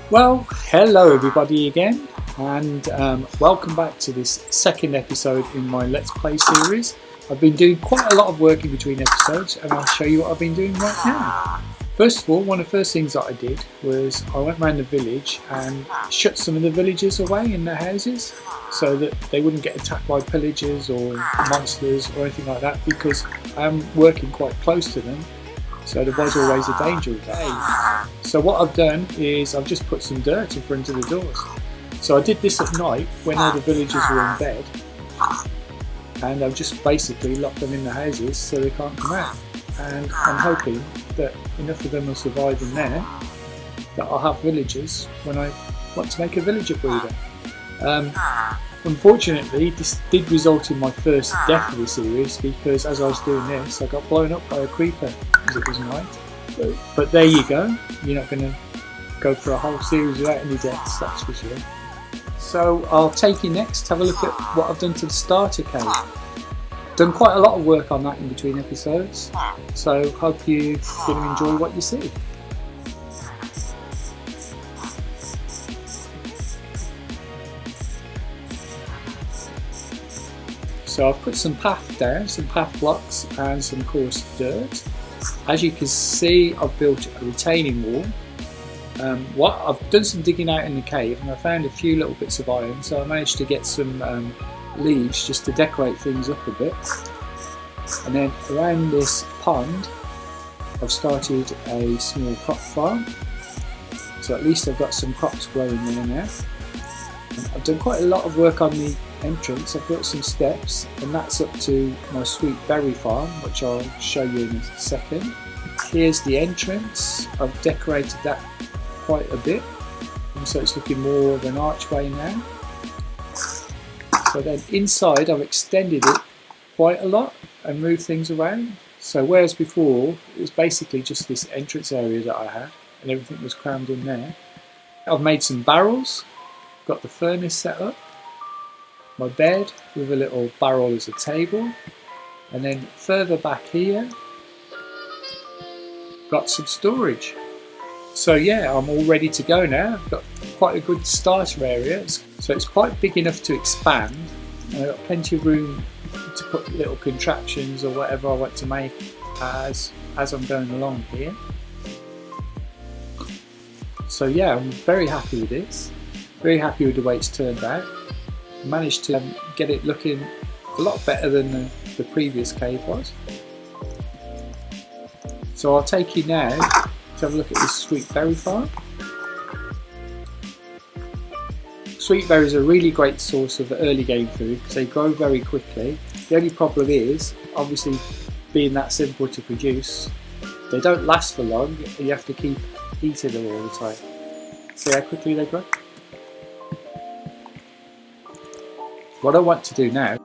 Well, hello everybody again, and welcome back to this second episode in my Let's Play series. I've been doing quite a lot of work in between episodes, and I'll show you what I've been doing right now. First of all, one of the first things that I did was I went around the village and shut some of the villagers away in their houses so that they wouldn't get attacked by pillagers or monsters or anything like that, because I'm working quite close to them. So there was always a danger of that. So what I've done is I've just put some dirt in front of the doors. So I did this at night when all the villagers were in bed, and I've just basically locked them in the houses so they can't come out. And I'm hoping that enough of them will survive in there that I'll have villagers when I want to make a villager breeder. Unfortunately, this did result in my first death of the series, because as I was doing this, I got blown up by a creeper as it was night. But there you go, you're not going to go for a whole series without any deaths, that's for sure. So I'll take you next to have a look at what I've done to the starter cave. Done quite a lot of work on that in between episodes, so hope you're going to enjoy what you see. So I've put some path down, some path blocks and some coarse dirt. As you can see, I've built a retaining wall. I've done some digging out in the cave, and I found a few little bits of iron, so I managed to get some leaves just to decorate things up a bit. And then around this pond I've started a small crop farm, so at least I've got some crops growing there now. And I've done quite a lot of work on the entrance. I've built some steps, and that's up to my sweet berry farm, which I'll show you in a second. Here's the entrance. I've decorated that quite a bit, and so it's looking more of an archway now. So then inside I've extended it quite a lot and moved things around. So whereas before it was basically just this entrance area that I had and everything was crammed in there, I've made some barrels, got the furnace set up, my bed with a little barrel as a table, and then further back here got some storage. So yeah, I'm all ready to go now. I've got quite a good starter area, so it's quite big enough to expand, and I've got plenty of room to put little contraptions or whatever I want to make as I'm going along here. So yeah, I'm very happy with this, very happy with the way it's turned out. I managed to get it looking a lot better than the previous cave was. So I'll take you now to have a look at this sweet berry farm. Sweet berries are a really great source of early game food because they grow very quickly. The only problem is, obviously being that simple to produce, they don't last for long and you have to keep eating them all the time. See how quickly they grow? What I want to do now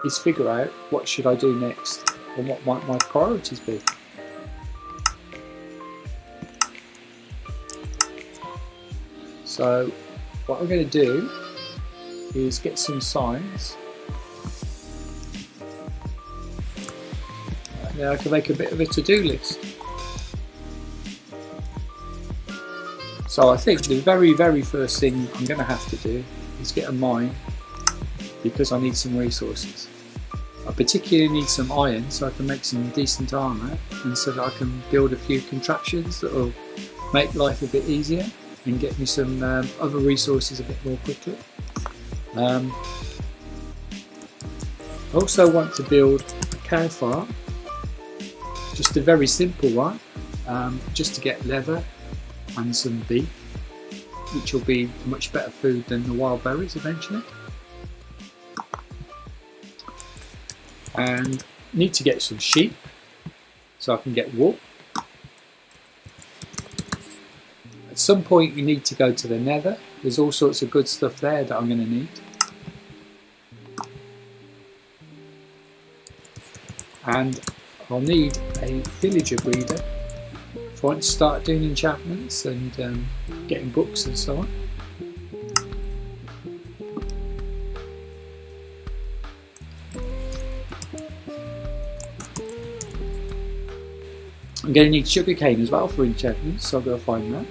is figure out what should I do next and what might my priorities be. So what I'm going to do is get some signs, and then I can make a bit of a to-do list. So I think the very first thing I'm going to have to do is get a mine, because I need some resources. I particularly need some iron so I can make some decent armour, and so that I can build a few contraptions that will make life a bit easier and get me some other resources a bit more quickly. I also want to build a cow farm, just a very simple one, just to get leather and some beef, which will be much better food than the wild berries eventually. And need to get some sheep so I can get wool. At some point you need to go to the nether. There's all sorts of good stuff there that I'm going to need. And I'll need a villager breeder if I want to start doing enchantments and getting books and so on. I'm going to need sugarcane as well for enchantments, so I'll go find that.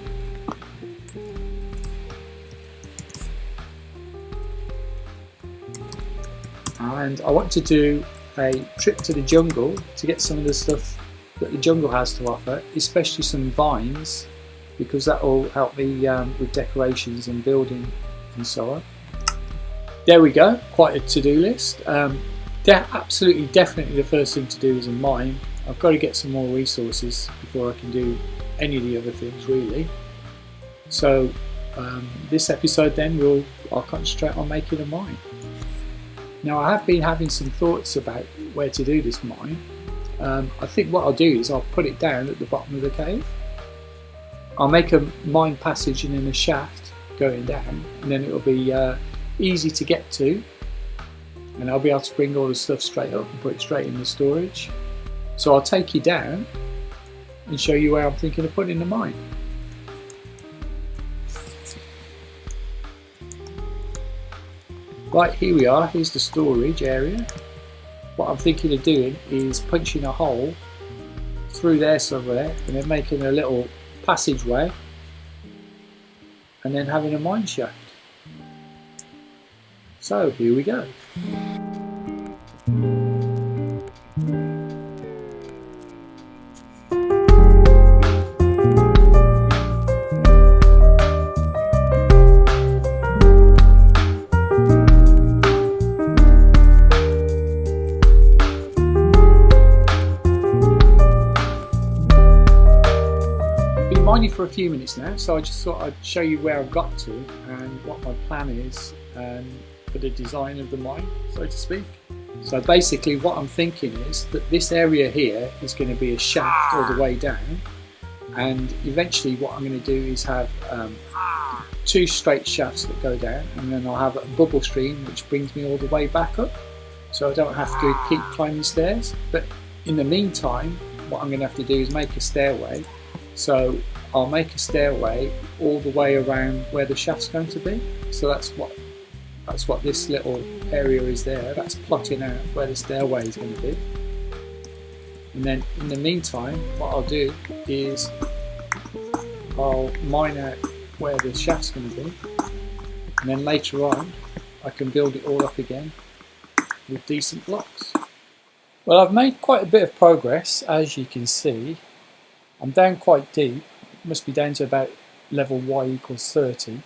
and I want to do a trip to the jungle to get some of the stuff that the jungle has to offer, especially some vines, because that will help me with decorations and building and so on. There we go, quite a to-do list. Absolutely, definitely the first thing to do is a mine. I've got to get some more resources before I can do any of the other things really. So this episode then I'll concentrate on making a mine. Now I have been having some thoughts about where to do this mine. I think what I'll do is I'll put it down at the bottom of the cave. I'll make a mine passage and then a shaft going down, and then it'll be easy to get to, and I'll be able to bring all the stuff straight up and put it straight in the storage. So I'll take you down and show you where I'm thinking of putting the mine. Right, here we are, here's the storage area. What I'm thinking of doing is punching a hole through there somewhere and then making a little passageway and then having a mine shaft. So here we go. Mining for a few minutes now, so I just thought I'd show you where I've got to and what my plan is for the design of the mine, so to speak. So basically what I'm thinking is that this area here is going to be a shaft all the way down, and eventually what I'm going to do is have two straight shafts that go down, and then I'll have a bubble stream which brings me all the way back up, so I don't have to keep climbing stairs. But in the meantime what I'm going to have to do is make a stairway. So I'll make a stairway all the way around where the shaft's going to be. So that's what this little area is there. That's plotting out where the stairway is going to be. And then in the meantime, what I'll do is I'll mine out where the shaft's going to be. And then later on, I can build it all up again with decent blocks. Well, I've made quite a bit of progress, as you can see. I'm down quite deep. It must be down to about level y equals 30,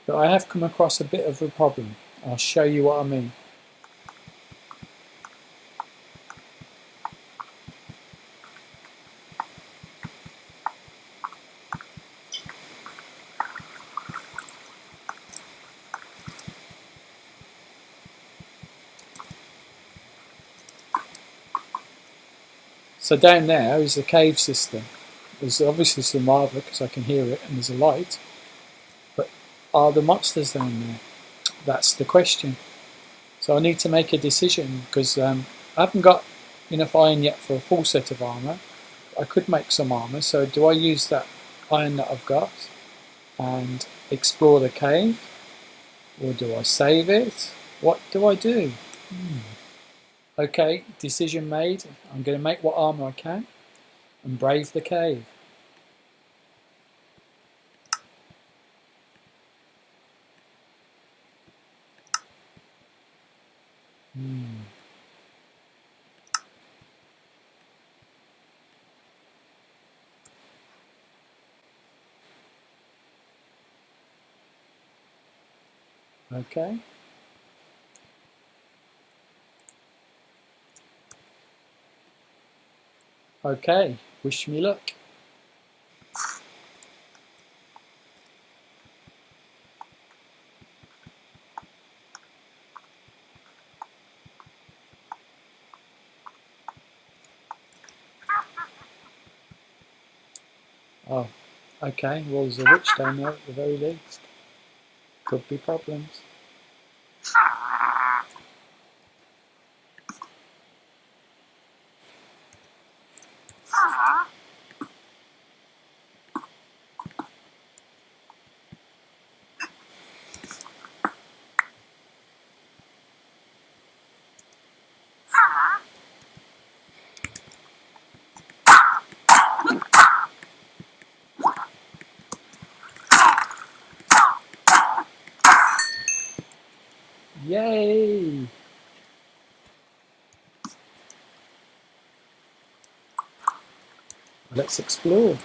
but I have come across a bit of a problem. I'll show you what I mean. So down there is the cave system. There's obviously some lava because I can hear it and there's a light, but are the monsters down there? That's the question. So I need to make a decision because I haven't got enough iron yet for a full set of armour. I could make some armour, so do I use that iron that I've got and explore the cave, or do I save it? What do I do? Okay, decision made. I'm going to make what armour I can and brave the cave. Okay. Okay, wish me luck. Oh, okay, well there's a witch down there at the very least. Could be problems. Yay! let's explore.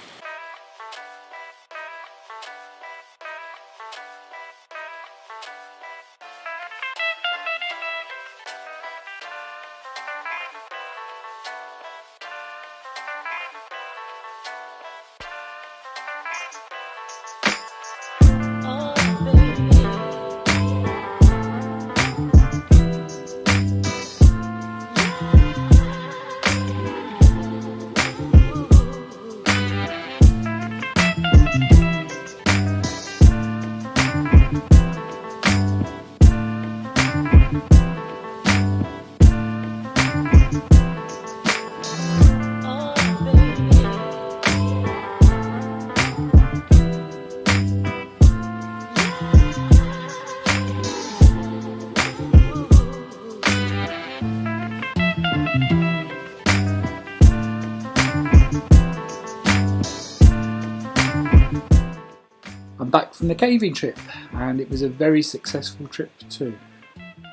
I'm back from the caving trip, and it was a very successful trip too.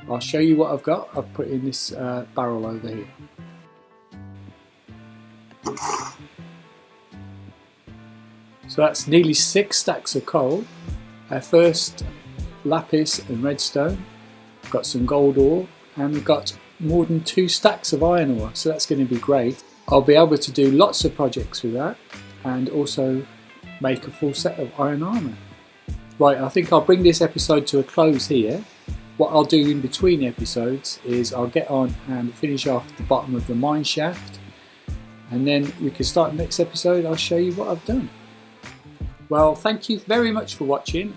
I'll show you what I've got. I've put in this barrel over here. So that's nearly 6 stacks of coal. Our first lapis and redstone. Got some gold ore, and we've got more than 2 stacks of iron ore, so that's going to be great. I'll be able to do lots of projects with that, and also make a full set of iron armour. Right, I think I'll bring this episode to a close here. What I'll do in between episodes is I'll get on and finish off the bottom of the mine shaft, and then we can start the next episode. I'll show you what I've done. Well, thank you very much for watching.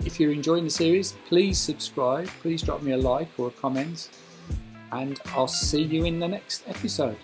If you're enjoying the series, please subscribe, please drop me a like or a comment, and I'll see you in the next episode.